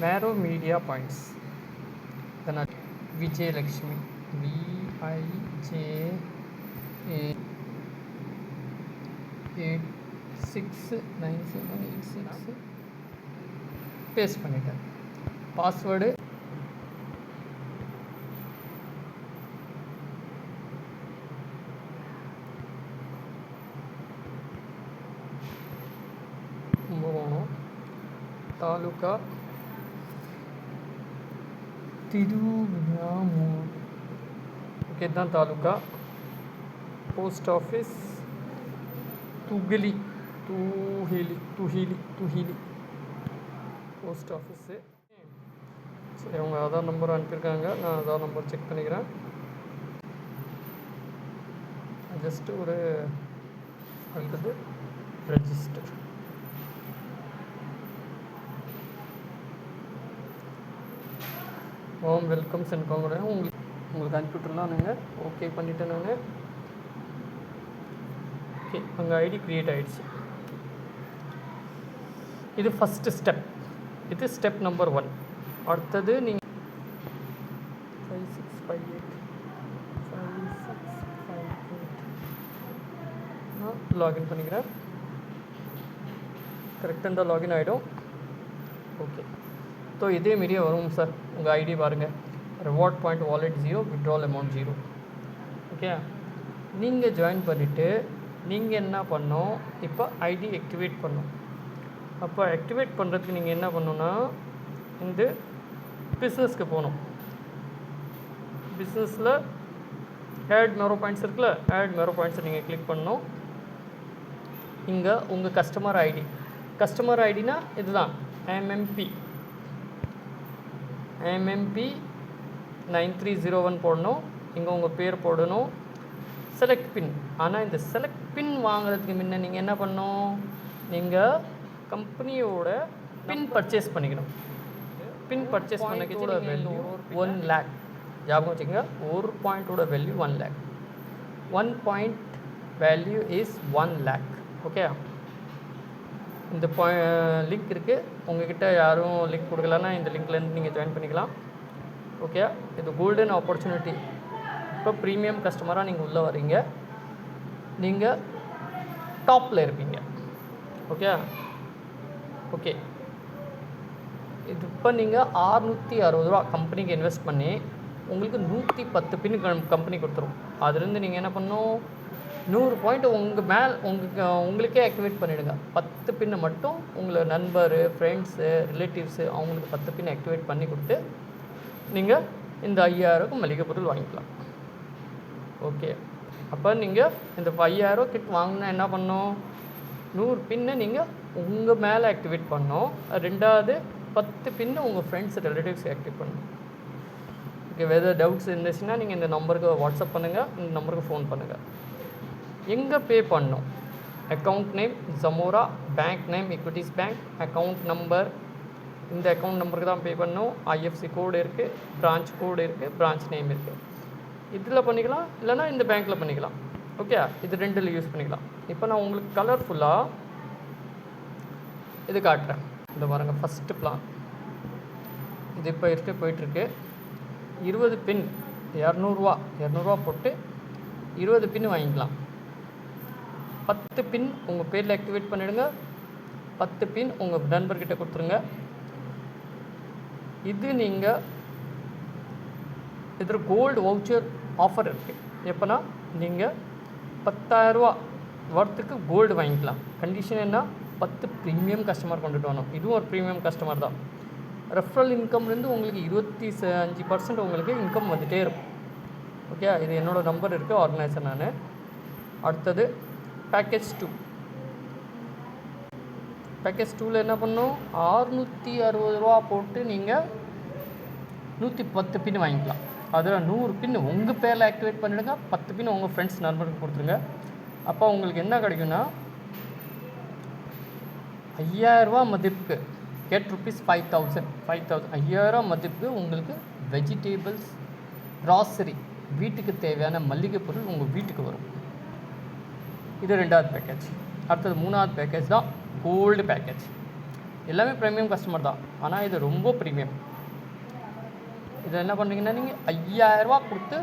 Marrow Media Points. Then Vijay Lakshmi. VIJ869786 paste பண்ணிட்டேன். Password Kumbakonam taluka Thiruvizhamur. Okay தான் taluka. Post office Thugili post office. சரி, அவங்க Aadhaar number அனுப்பியிருக்காங்க. நான் ஆதார் நம்பர் செக் பண்ணிக்கிறேன். ஜஸ்ட்டு ஒரு அடுத்தது ரெஜிஸ்டர். வெல்கம் சென்ட் காங்க உங்களுக்கு அனுப்பிவிட்டுலாம் நாங்கள் ஓகே பண்ணிவிட்டேன். நாங்கள் ஓகே, அங்கே ஐடி க்ரியேட் ஆகிடுச்சு. இது ஃபஸ்ட்டு ஸ்டெப். இது ஸ்டெப் நம்பர் 1. அடுத்தது நீங்கள் 5658 லாகின் பண்ணிக்கிறேன். கரெக்டாக இருந்தால் லாகின் ஆகிடும். ஓகே, ஸோ இதே மாரியே வரும் சார். உங்கள் ஐடி பாருங்கள். Reward point wallet 0, withdrawal amount 0. Okay, நீங்கள் ஜாயின் பண்ணிவிட்டு நீங்கள் என்ன பண்ணணும், இப்போ ஐடி ஆக்டிவேட் பண்ணணும். அப்போ ஆக்டிவேட் பண்ணுறதுக்கு நீங்கள் என்ன பண்ணணுன்னா, இந்த பிஸ்னஸ்க்கு போகணும். பிஸ்னஸில் ஆட் மேரோ பாயிண்ட்ஸ் இருக்குல்ல, ஆட் மேரோ பாயிண்ட்ஸை நீங்கள் கிளிக் பண்ணணும். இங்கே உங்கள் கஸ்டமர் ஐடினா இதுதான் MMP 9301 போடணும். இங்கே உங்கள் பேர் போடணும். செலக்ட் பின். ஆனால் இந்த செலக்ட் பின் வாங்குறதுக்கு முன்ன நீங்கள் என்ன பண்ணணும், நீங்கள் கம்பெனியோட பின் பர்ச்சேஸ் பண்ணிக்கணும். பின் பர்ச்சேஸ் பண்ணிக்கிட்டோட வேல்யூ 1 lakh. ஞாபகம் வச்சுக்கோங்க, ஒரு பாயிண்ட்டோட value 1 lakh. 1 point value is 1 lakh. Okay, இந்த லிங்க் இருக்குது. உங்கள்கிட்ட யாரும் லிங்க் கொடுக்கலன்னா இந்த லிங்க்லேருந்து நீங்கள் ஜாயின் பண்ணிக்கலாம். ஓகே, இது கோல்டன் ஆப்பர்ச்சுனிட்டி. இப்போ ப்ரீமியம் கஸ்டமராக நீங்கள் உள்ளே வரீங்க. நீங்கள் டாப்பில் இருப்பீங்க. ஓகே, இது இப்போ நீங்கள் 660 ரூபா கம்பெனிக்கு இன்வெஸ்ட் பண்ணி உங்களுக்கு 110 பின் கம்பெனி கொடுத்துரும். அதுலேருந்து நீங்கள் என்ன பண்ணணும், 100 பாயிண்ட் உங்களுக்கே ஆக்டிவேட் பண்ணிவிடுங்க. 10 பின்னை மட்டும் உங்களை நண்பர், ஃப்ரெண்ட்ஸு, ரிலேட்டிவ்ஸு அவங்களுக்கு 10 பின் ஆக்டிவேட் பண்ணி கொடுத்து நீங்கள் இந்த 5000 மளிகை பொருள் வாங்கிக்கலாம். ஓகே, அப்போ நீங்கள் இந்த 5000 கிட் வாங்கினா என்ன பண்ணணும், 100 பின்னை நீங்கள் உங்கள் மேலே ஆக்டிவேட் பண்ணணும். 2வது 10 பின்னை உங்கள் ஃப்ரெண்ட்ஸ், ரிலேட்டிவ்ஸ் ஆக்டிவேட் பண்ணணும். ஓகே, வேறு டவுட்ஸ் இருந்துச்சுன்னா நீங்கள் இந்த நம்பருக்கு வாட்ஸ்அப் பண்ணுங்கள், இந்த நம்பருக்கு ஃபோன் பண்ணுங்கள். எங்கே பே பண்ணணும், account name Zamora, bank name Equitas bank, account number இந்த அக்கௌண்ட் நம்பருக்கு தான் பே பண்ணணும். IFSC கோடு இருக்குது, பிரான்ச் கோடு இருக்குது, பிரான்ச் நேம் இருக்குது. இதில் பண்ணிக்கலாம், இல்லைனா இந்த பேங்க்கில் பண்ணிக்கலாம். ஓகே, இது 2ல் யூஸ் பண்ணிக்கலாம். இப்போ நான் உங்களுக்கு கலர்ஃபுல்லாக இது காட்டுறேன். இந்த பாருங்கள், ஃபஸ்ட்டு பிளான் இது இப்போ போயிட்டுருக்கு. 20 பின் 200 போட்டு 20 பின் வாங்கிக்கலாம். 10 பின் உங்கள் பேரில் ஆக்டிவேட் பண்ணிவிடுங்க. 10 பின் உங்கள் நண்பர்கிட்ட கொடுத்துருங்க. இது நீங்கள் இதில் கோல்டு வவுச்சர் ஆஃபர் இருக்குது. எப்போனா நீங்கள் 10,000 ரூபா வர்த்துக்கு கோல்டு வாங்கிக்கலாம். கண்டிஷன் என்ன, 10 ப்ரீமியம் கஸ்டமர் கொண்டுட்டு வரணும். இதுவும் ஒரு ப்ரீமியம் கஸ்டமர் தான். ரெஃபரல் இன்கம்லேருந்து உங்களுக்கு 25% உங்களுக்கு இன்கம் வந்துகிட்டே இருக்கும். ஓகே, இது என்னோடய நம்பர் இருக்குது, ஆர்கனைசர் நான். அடுத்தது பேக்கேஜ் 2. பேக்கேஜ் 2ல் என்ன பண்ணணும், 660 ரூபா போட்டு நீங்கள் 110 பின் வாங்கிக்கலாம். அதில் 100 பின் உங்கள் பேரில் ஆக்டிவேட் பண்ணிவிடுங்க. 10 பின் உங்கள் ஃப்ரெண்ட்ஸ் நண்பருக்கு கொடுத்துருங்க. அப்போ உங்களுக்கு என்ன கிடைக்குன்னா, 5000 ரூபா மதிப்புக்கு get rupees 5000 5000 மதிப்புக்கு உங்களுக்கு வெஜிடேபிள்ஸ், க்ராசரி, வீட்டுக்கு தேவையான மளிகை பொருள் உங்கள் வீட்டுக்கு வரும். இது 2வது பேக்கேஜ். அடுத்தது 3வது பேக்கேஜ் தான் கோல்டு பேக்கேஜ். எல்லாமே ப்ரீமியம் கஸ்டமர் தான், ஆனால் இது ரொம்ப ப்ரீமியம். இதை என்ன பண்ணுறீங்கன்னா நீங்கள் 5000 கொடுத்து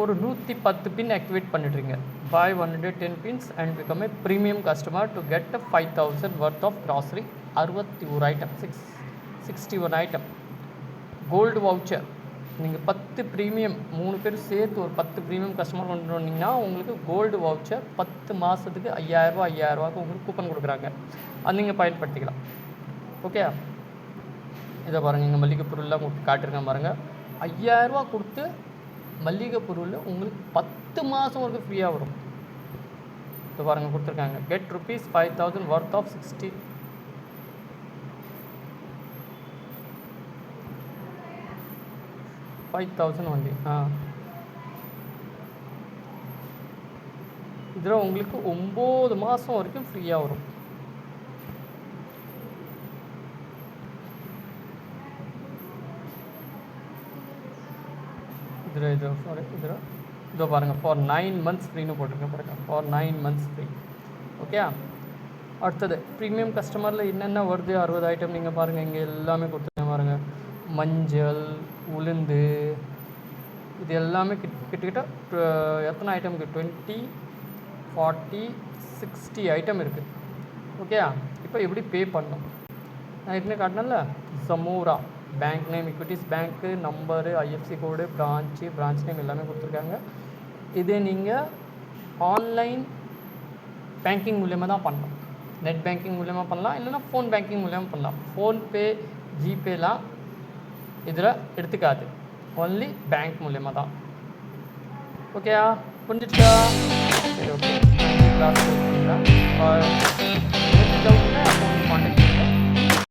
ஒரு 110 பின் ஆக்டிவேட் பண்ணிடுறீங்க. buy 110 pins and become a premium customer to get a 5000 worth of grocery. 61 item, 61 item. Gold voucher நீங்கள் 10 ப்ரீமியம் 3 பேர் சேர்த்து ஒரு 10 ப்ரீமியம் கஸ்டமர் கொண்டு வந்தீங்கன்னா உங்களுக்கு கோல்டு வவுச்சர் 10 மாதத்துக்கு 5000 உங்களுக்கு கூப்பன் கொடுக்குறாங்க. அது நீங்கள் பயன்படுத்திக்கலாம். ஓகே, இதை பாருங்கள், இங்கே மல்லிகை பொருள்லாம் உங்களுக்கு காட்டிருக்கேன் பாருங்கள். 5000 கொடுத்து மல்லிகை பொருள் உங்களுக்கு 10 மாதம் வரைக்கும் ஃப்ரீயாக வரும். இப்போ பாருங்கள் கொடுத்துருக்காங்க, get rupees 5000 worth of 5000 only. இதில் உங்களுக்கு 9 மாதம் வரைக்கும் ஃப்ரீயாக வரும். இதோ பாருங்கள், ஃபார் 9 months ஃப்ரீன்னு போட்டிருக்கேன் பாருங்கள், ஃபார் 9 months ஃப்ரீ. ஓகே, அடுத்தது ப்ரீமியம் கஸ்டமரில் என்னென்ன வருது, 60 ஐட்டம் நீங்கள் பாருங்கள், இங்கே எல்லாமே கொடுத்துருக்கேன் பாருங்கள். மஞ்சள், உளுந்து, இது எல்லாமே கிட்டத்தட்ட எத்தனை ஐட்டம் இருக்குது, 20, 40, 60 ஐட்டம் இருக்குது. ஓகே, இப்போ எப்படி பே பண்ணணும், நான் ஏற்கனவே காட்டினேன்ல, ஜமோரா பேங்க் நேம், equities பேங்க்கு நம்பரு, IFSC கோடு, பிரான்ச் நேம் எல்லாமே கொடுத்துருக்காங்க. இதே நீங்கள் ஆன்லைன் பேங்கிங் மூலியமாக தான் பண்ணலாம். நெட் பேங்கிங் மூலியமாக பண்ணலாம், இல்லைனா ஃபோன் பேங்கிங் மூலியமாக பண்ணலாம். ஃபோன்பே, ஜிபேலாம் இதில் எடுத்துக்காது, ஒன்லி பேங்க் மூலியமாக தான். ஓகேயா, புரிஞ்சிடுச்சா? சரி, ஓகே, கிளாஸ் டவுட்னா கான்டாக்ட்